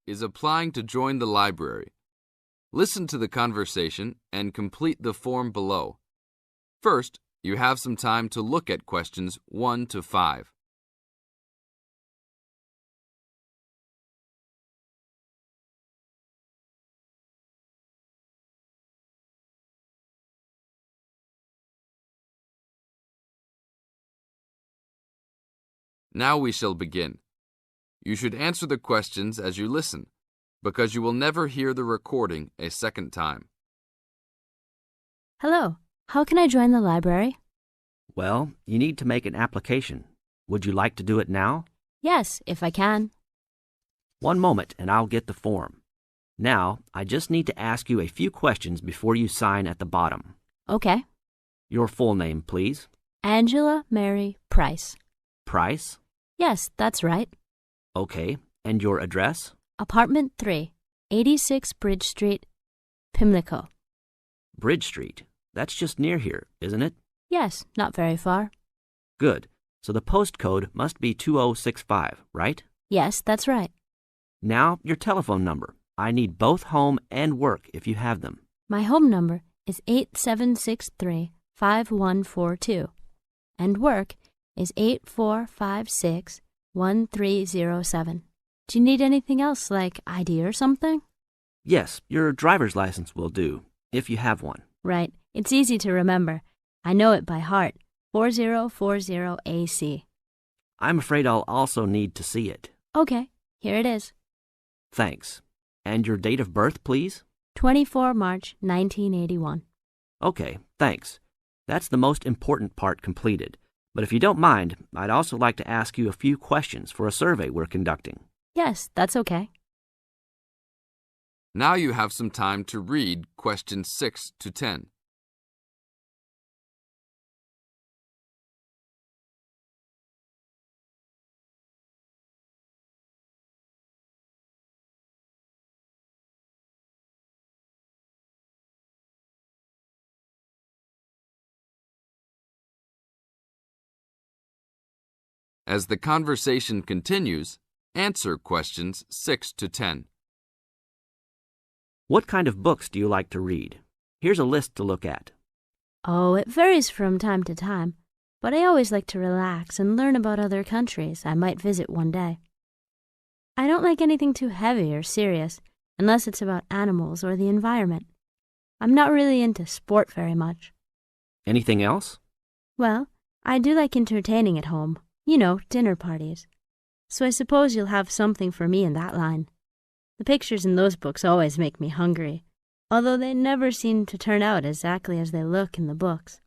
is applying to join the library. Listen to the conversation and complete the form below. First, you have some time to look at questions 1 to 5. Now we shall begin. You should answer the questions as you listen, because you will never hear the recording a second time. Hello, how can I join the library? Well, you need to make an application. Would you like to do it now? Yes, if I can. One moment and I'll get the form. Now, I just need to ask you a few questions before you sign at the bottom. Okay. Your full name, please. Angela Mary Price. Price? Yes, that's right. Okay. And your address? Apartment 3, 86 Bridge Street, Pimlico. Bridge Street. That's just near here, isn't it? Yes, not very far. Good. So the postcode must be 2065, right? Yes, that's right. Now, your telephone number. I need both home and work if you have them. My home number is 8763-5142, and work is 8456-1307. Do you need anything else, like ID or something? Yes, your driver's license will do, if you have one. Right. It's easy to remember. I know it by heart. 4040AC. I'm afraid I'll also need to see it. Okay, here it is. Thanks. And your date of birth, please? 24 March 1981. Okay, thanks. That's the most important part completed. But if you don't mind, I'd also like to ask you a few questions for a survey we're conducting. Yes, that's okay. Now you have some time to read questions 6 to 10. As the conversation continues, answer questions 6 to 10. What kind of books do you like to read? Here's a list to look at. Oh, it varies from time to time, but I always like to relax and learn about other countries I might visit one day. I don't like anything too heavy or serious, unless it's about animals or the environment. I'm not really into sport very much. Anything else? Well, I do like entertaining at home. You know, dinner parties. So I suppose you'll have something for me in that line. The pictures in those books always make me hungry, although they never seem to turn out exactly as they look in the books.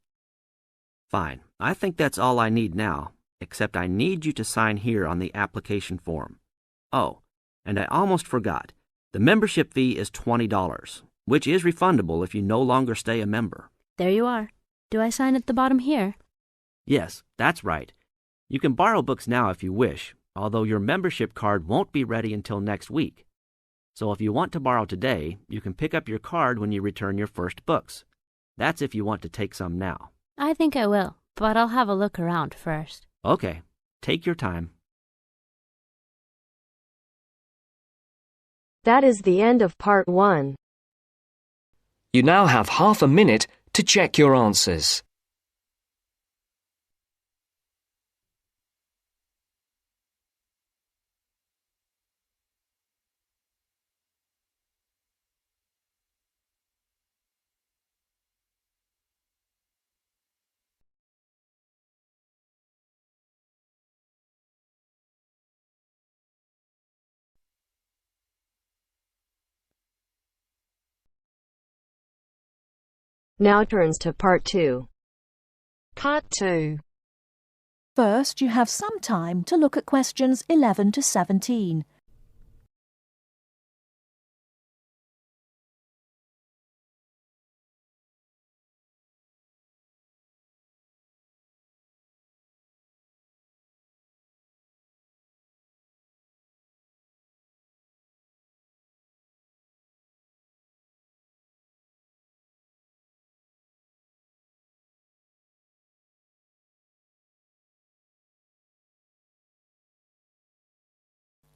Fine. I think that's all I need now, except I need you to sign here on the application form. Oh, and I almost forgot. The membership fee is $20, which is refundable if you no longer stay a member. There you are. Do I sign at the bottom here? Yes, that's right. You can borrow books now if you wish, although your membership card won't be ready until next week. So if you want to borrow today, you can pick up your card when you return your first books. That's if you want to take some now. I think I will, but I'll have a look around first. Okay, take your time. That is the end of part 1. You now have half a minute to check your answers. Now turns to part 2. Part 2. First, you have some time to look at questions 11 to 17.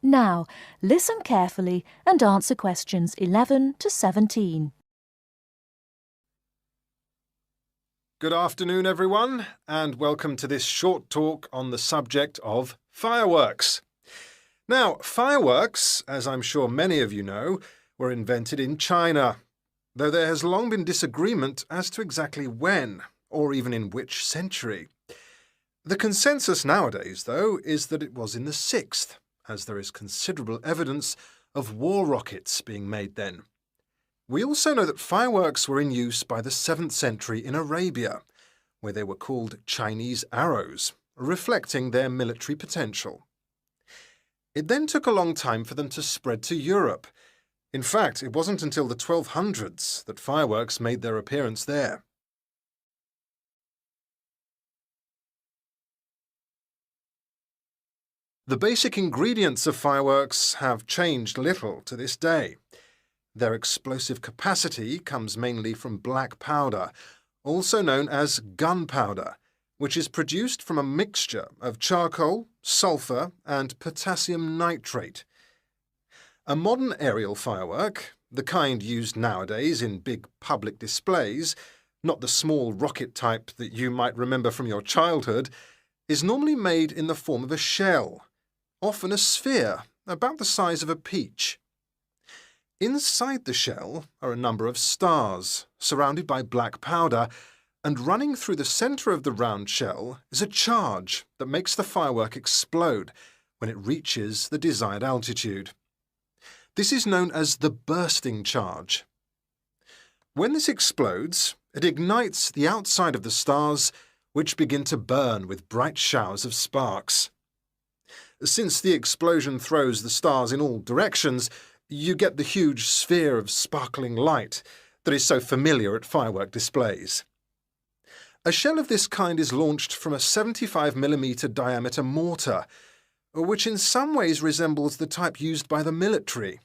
Now, listen carefully and answer questions 11 to 17. Good afternoon, everyone, and welcome to this short talk on the subject of fireworks. Now, fireworks, as I'm sure many of you know, were invented in China, though there has long been disagreement as to exactly when, or even in which century. The consensus nowadays, though, is that it was in the 6th, as there is considerable evidence of war rockets being made then. We also know that fireworks were in use by the 7th century in Arabia, where they were called Chinese arrows, reflecting their military potential. It then took a long time for them to spread to Europe. In fact, it wasn't until the 1200s that fireworks made their appearance there. The basic ingredients of fireworks have changed little to this day. Their explosive capacity comes mainly from black powder, also known as gunpowder, which is produced from a mixture of charcoal, sulfur, and potassium nitrate. A modern aerial firework, the kind used nowadays in big public displays, not the small rocket type that you might remember from your childhood, is normally made in the form of a shell, often a sphere about the size of a peach. Inside the shell are a number of stars, surrounded by black powder, and running through the centre of the round shell is a charge that makes the firework explode when it reaches the desired altitude. This is known as the bursting charge. When this explodes, it ignites the outside of the stars, which begin to burn with bright showers of sparks. Since the explosion throws the stars in all directions, you get the huge sphere of sparkling light that is so familiar at firework displays. A shell of this kind is launched from a 75mm diameter mortar, which in some ways resembles the type used by the military.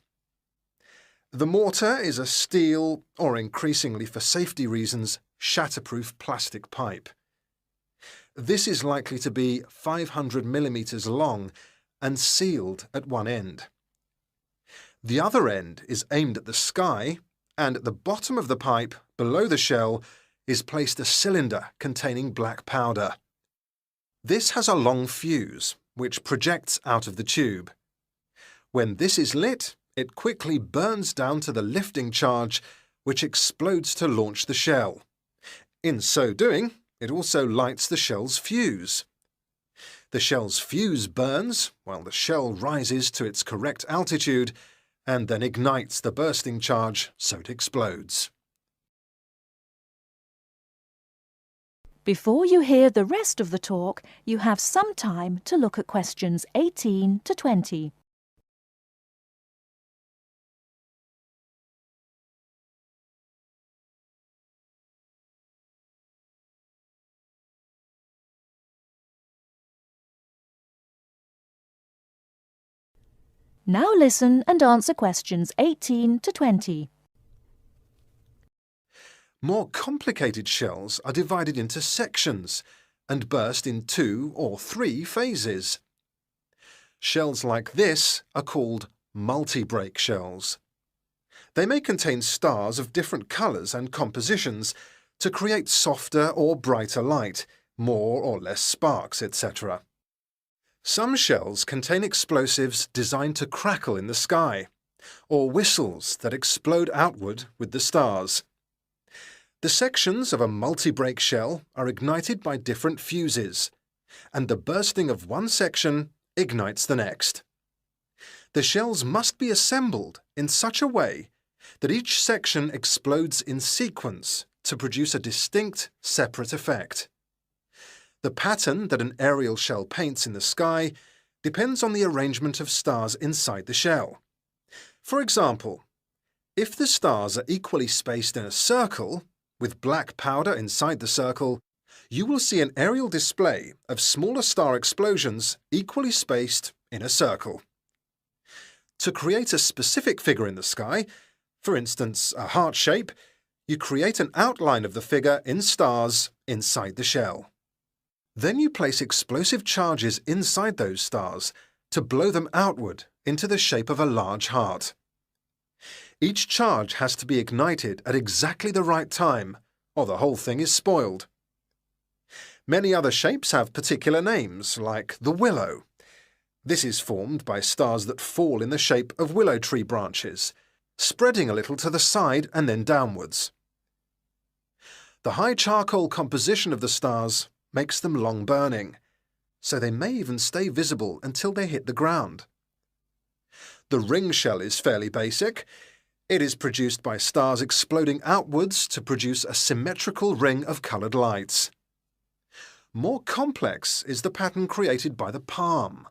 The mortar is a steel, or increasingly for safety reasons, shatterproof plastic pipe. This is likely to be 500mm long and sealed at one end. The other end is aimed at the sky, and at the bottom of the pipe, below the shell, is placed a cylinder containing black powder. This has a long fuse, which projects out of the tube. When this is lit, it quickly burns down to the lifting charge, which explodes to launch the shell. In so doing, it also lights the shell's fuse. The shell's fuse burns while the shell rises to its correct altitude and then ignites the bursting charge so it explodes. Before you hear the rest of the talk, you have some time to look at questions 18 to 20. Now listen and answer questions 18 to 20. More complicated shells are divided into sections and burst in 2 or 3 phases. Shells like this are called multi-break shells. They may contain stars of different colours and compositions to create softer or brighter light, more or less sparks, etc. Some shells contain explosives designed to crackle in the sky, or whistles that explode outward with the stars. The sections of a multi-break shell are ignited by different fuses, and the bursting of one section ignites the next. The shells must be assembled in such a way that each section explodes in sequence to produce a distinct, separate effect. The pattern that an aerial shell paints in the sky depends on the arrangement of stars inside the shell. For example, if the stars are equally spaced in a circle, with black powder inside the circle, you will see an aerial display of smaller star explosions equally spaced in a circle. To create a specific figure in the sky, for instance a heart shape, you create an outline of the figure in stars inside the shell. Then you place explosive charges inside those stars to blow them outward into the shape of a large heart. Each charge has to be ignited at exactly the right time, or the whole thing is spoiled. Many other shapes have particular names, like the willow. This is formed by stars that fall in the shape of willow tree branches, spreading a little to the side and then downwards. The high charcoal composition of the stars makes them long-burning, so they may even stay visible until they hit the ground. The ring shell is fairly basic. It is produced by stars exploding outwards to produce a symmetrical ring of coloured lights. More complex is the pattern created by the palm,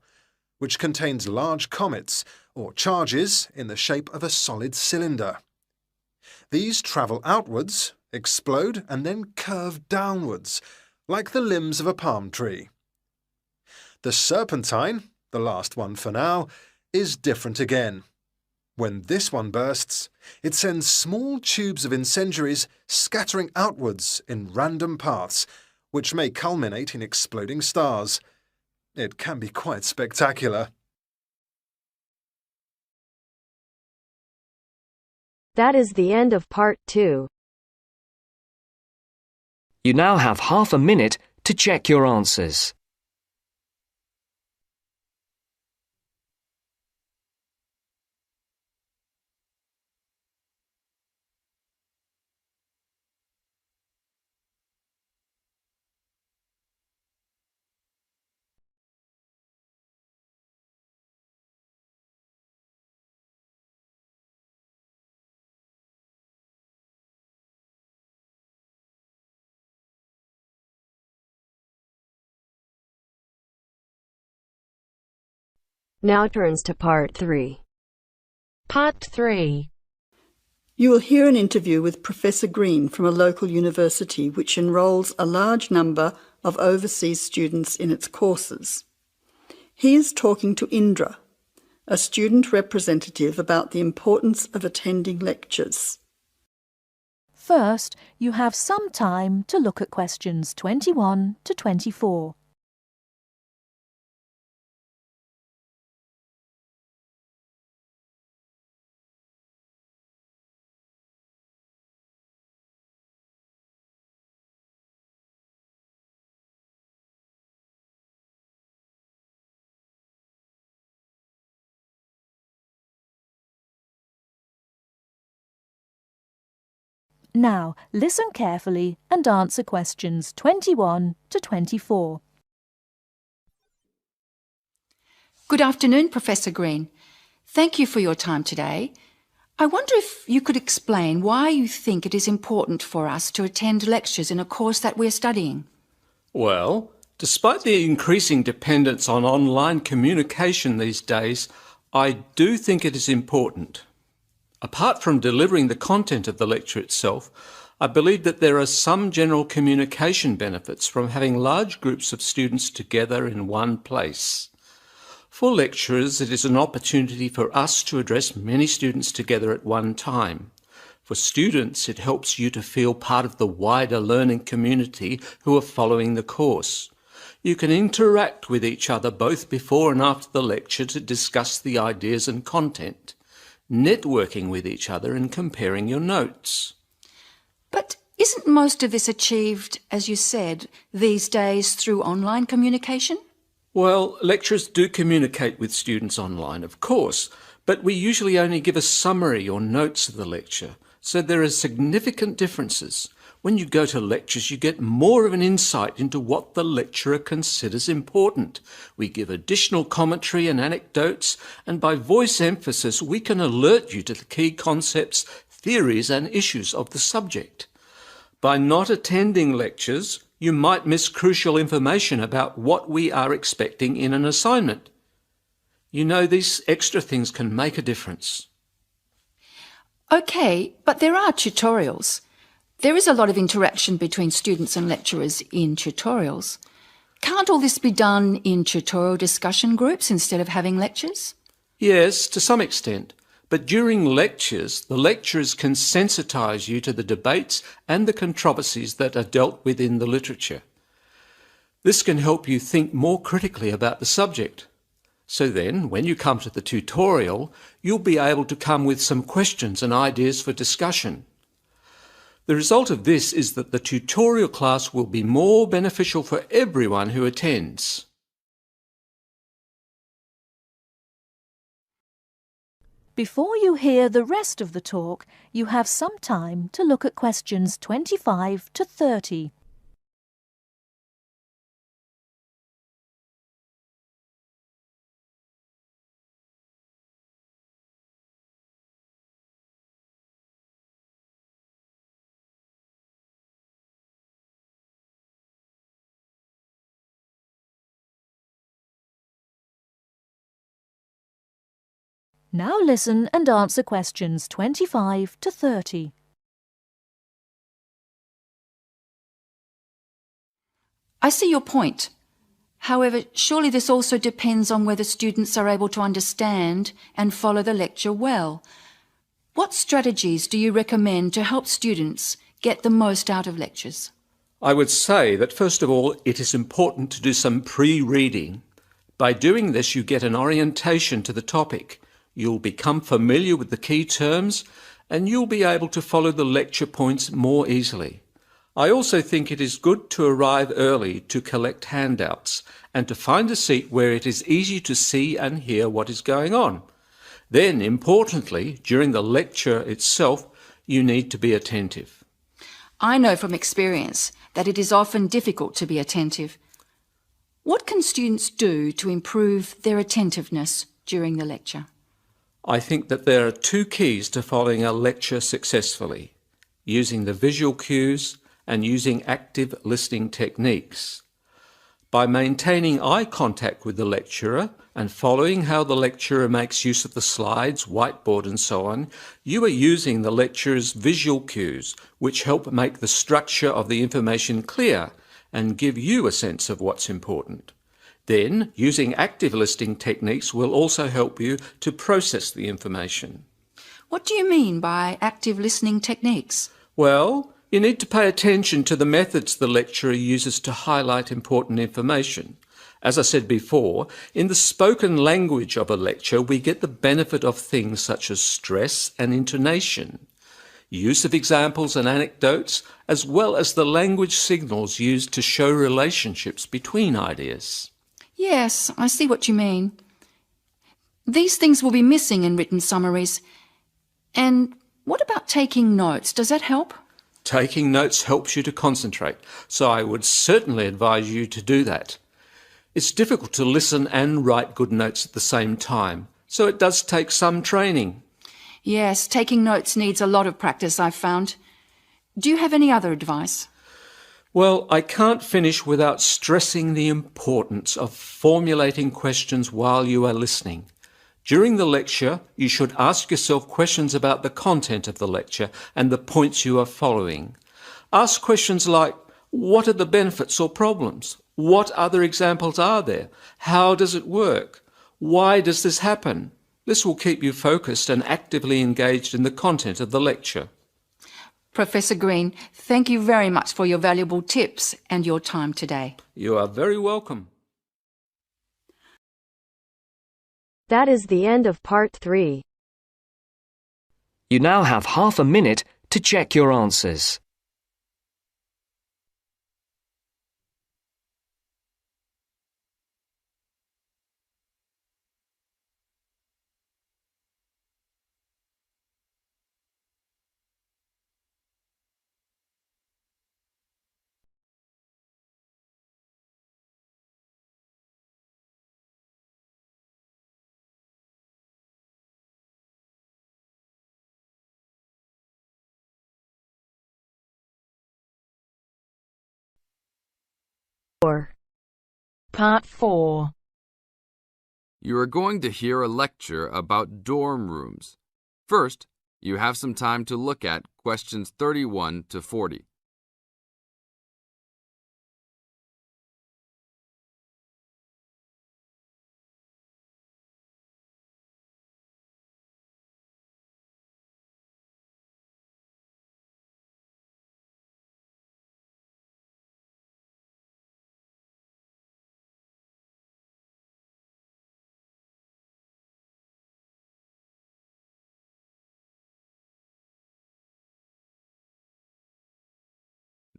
which contains large comets or charges in the shape of a solid cylinder. These travel outwards, explode and then curve downwards, like the limbs of a palm tree. The serpentine, the last one for now, is different again. When this one bursts, it sends small tubes of incendiaries scattering outwards in random paths, which may culminate in exploding stars. It can be quite spectacular. That is the end of part 2. You now have half a minute to check your answers. Now turns to part 3. Part 3. You will hear an interview with Professor Green from a local university which enrolls a large number of overseas students in its courses. He is talking to Indra, a student representative, about the importance of attending lectures. First, you have some time to look at questions 21 to 24. Now, listen carefully and answer questions 21 to 24. Good afternoon, Professor Green. Thank you for your time today. I wonder if you could explain why you think it is important for us to attend lectures in a course that we're studying. Well, despite the increasing dependence on online communication these days, I do think it is important. Apart from delivering the content of the lecture itself, I believe that there are some general communication benefits from having large groups of students together in one place. For lecturers, it is an opportunity for us to address many students together at one time. For students, it helps you to feel part of the wider learning community who are following the course. You can interact with each other both before and after the lecture to discuss the ideas and content, networking with each other and comparing your notes. But isn't most of this achieved, as you said, these days through online communication? Well, lecturers do communicate with students online, of course, but we usually only give a summary or notes of the lecture, so there are significant differences. When you go to lectures, you get more of an insight into what the lecturer considers important. We give additional commentary and anecdotes, and by voice emphasis, we can alert you to the key concepts, theories, and issues of the subject. By not attending lectures, you might miss crucial information about what we are expecting in an assignment. You know, these extra things can make a difference. Okay, but there are tutorials. There is a lot of interaction between students and lecturers in tutorials. Can't all this be done in tutorial discussion groups instead of having lectures? Yes, to some extent. But during lectures, the lecturers can sensitise you to the debates and the controversies that are dealt with in the literature. This can help you think more critically about the subject. So then, when you come to the tutorial, you'll be able to come with some questions and ideas for discussion. The result of this is that the tutorial class will be more beneficial for everyone who attends. Before you hear the rest of the talk, you have some time to look at questions 25 to 30. Now listen and answer questions 25 to 30. I see your point. However, surely this also depends on whether students are able to understand and follow the lecture well. What strategies do you recommend to help students get the most out of lectures? I would say that first of all, it is important to do some pre-reading. By doing this, you get an orientation to the topic. You'll become familiar with the key terms and you'll be able to follow the lecture points more easily. I also think it is good to arrive early to collect handouts and to find a seat where it is easy to see and hear what is going on. Then, importantly, during the lecture itself, you need to be attentive. I know from experience that it is often difficult to be attentive. What can students do to improve their attentiveness during the lecture? I think that there are two keys to following a lecture successfully: using the visual cues and using active listening techniques. By maintaining eye contact with the lecturer and following how the lecturer makes use of the slides, whiteboard and so on, you are using the lecturer's visual cues, which help make the structure of the information clear and give you a sense of what's important. Then, using active listening techniques will also help you to process the information. What do you mean by active listening techniques? Well, you need to pay attention to the methods the lecturer uses to highlight important information. As I said before, in the spoken language of a lecture, we get the benefit of things such as stress and intonation, use of examples and anecdotes, as well as the language signals used to show relationships between ideas. Yes, I see what you mean. These things will be missing in written summaries. And what about taking notes? Does that help? Taking notes helps you to concentrate, so I would certainly advise you to do that. It's difficult to listen and write good notes at the same time, so it does take some training. Yes, taking notes needs a lot of practice, I've found. Do you have any other advice? Well, I can't finish without stressing the importance of formulating questions while you are listening. During the lecture, you should ask yourself questions about the content of the lecture and the points you are following. Ask questions like, what are the benefits or problems? What other examples are there? How does it work? Why does this happen? This will keep you focused and actively engaged in the content of the lecture. Professor Green, thank you very much for your valuable tips and your time today. You are very welcome. That is the end of part 3. You now have half a minute to check your answers. Part 4. You are going to hear a lecture about dorm rooms. First, you have some time to look at questions 31 to 40.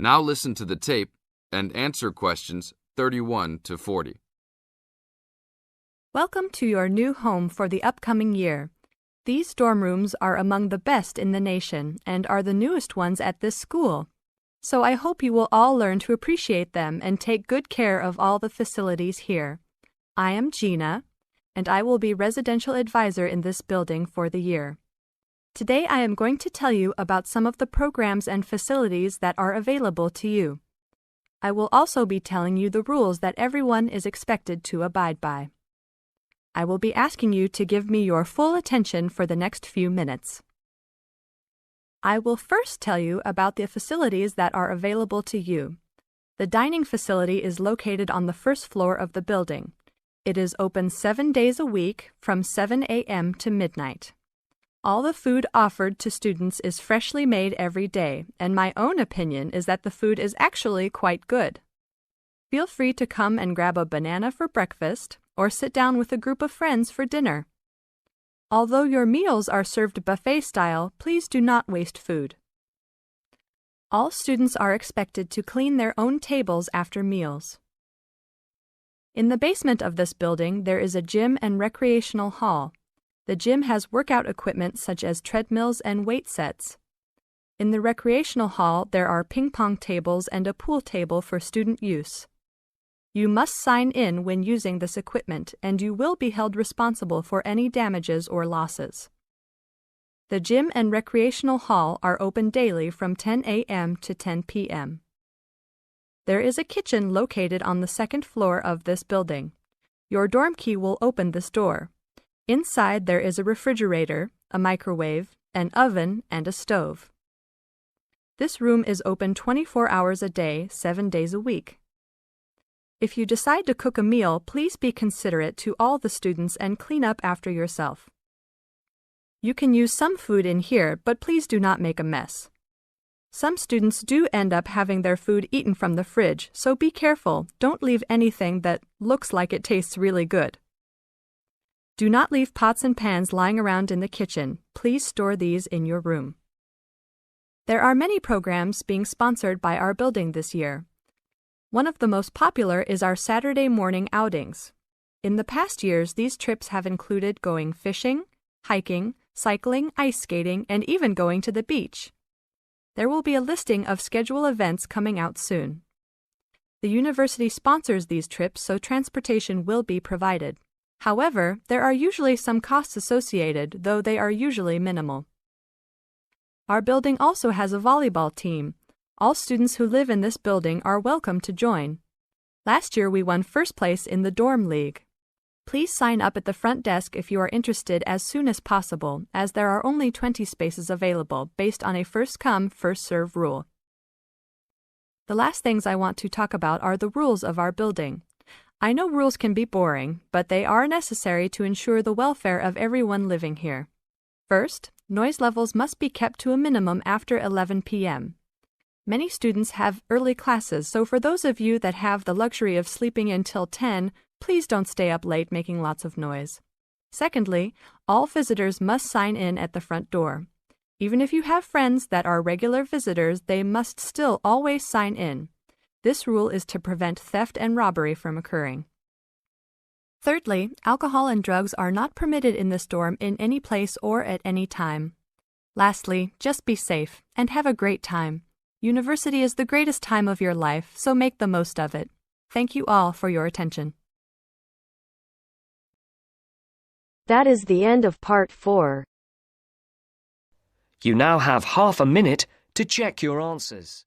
Now listen to the tape and answer questions 31 to 40. Welcome to your new home for the upcoming year. These dorm rooms are among the best in the nation and are the newest ones at this school. So I hope you will all learn to appreciate them and take good care of all the facilities here. I am Gina, and I will be residential advisor in this building for the year. Today I am going to tell you about some of the programs and facilities that are available to you. I will also be telling you the rules that everyone is expected to abide by. I will be asking you to give me your full attention for the next few minutes. I will first tell you about the facilities that are available to you. The dining facility is located on the first floor of the building. It is open 7 days a week from 7 a.m. to midnight. All the food offered to students is freshly made every day, and my own opinion is that the food is actually quite good. Feel free to come and grab a banana for breakfast or sit down with a group of friends for dinner. Although your meals are served buffet style, please do not waste food. All students are expected to clean their own tables after meals. In the basement of this building, there is a gym and recreational hall. The gym has workout equipment such as treadmills and weight sets. In the recreational hall, there are ping pong tables and a pool table for student use. You must sign in when using this equipment, and you will be held responsible for any damages or losses. The gym and recreational hall are open daily from 10 a.m. to 10 p.m. There is a kitchen located on the second floor of this building. Your dorm key will open this door. Inside there is a refrigerator, a microwave, an oven, and a stove. This room is open 24 hours a day, 7 days a week. If you decide to cook a meal, please be considerate to all the students and clean up after yourself. You can use some food in here, but please do not make a mess. Some students do end up having their food eaten from the fridge, so be careful. Don't leave anything that looks like it tastes really good. Do not leave pots and pans lying around in the kitchen. Please store these in your room. There are many programs being sponsored by our building this year. One of the most popular is our Saturday morning outings. In the past years, these trips have included going fishing, hiking, cycling, ice skating, and even going to the beach. There will be a listing of scheduled events coming out soon. The university sponsors these trips, so transportation will be provided. However, there are usually some costs associated, though they are usually minimal. Our building also has a volleyball team. All students who live in this building are welcome to join. Last year we won first place in the dorm league. Please sign up at the front desk if you are interested as soon as possible, as there are only 20 spaces available based on a first-come, first-served rule. The last things I want to talk about are the rules of our building. I know rules can be boring, but they are necessary to ensure the welfare of everyone living here. First, noise levels must be kept to a minimum after 11 p.m. Many students have early classes, so for those of you that have the luxury of sleeping until 10, please don't stay up late making lots of noise. Secondly, all visitors must sign in at the front door. Even if you have friends that are regular visitors, they must still always sign in. This rule is to prevent theft and robbery from occurring. Thirdly, alcohol and drugs are not permitted in this dorm in any place or at any time. Lastly, just be safe and have a great time. University is the greatest time of your life, so make the most of it. Thank you all for your attention. That is the end of part 4. You now have half a minute to check your answers.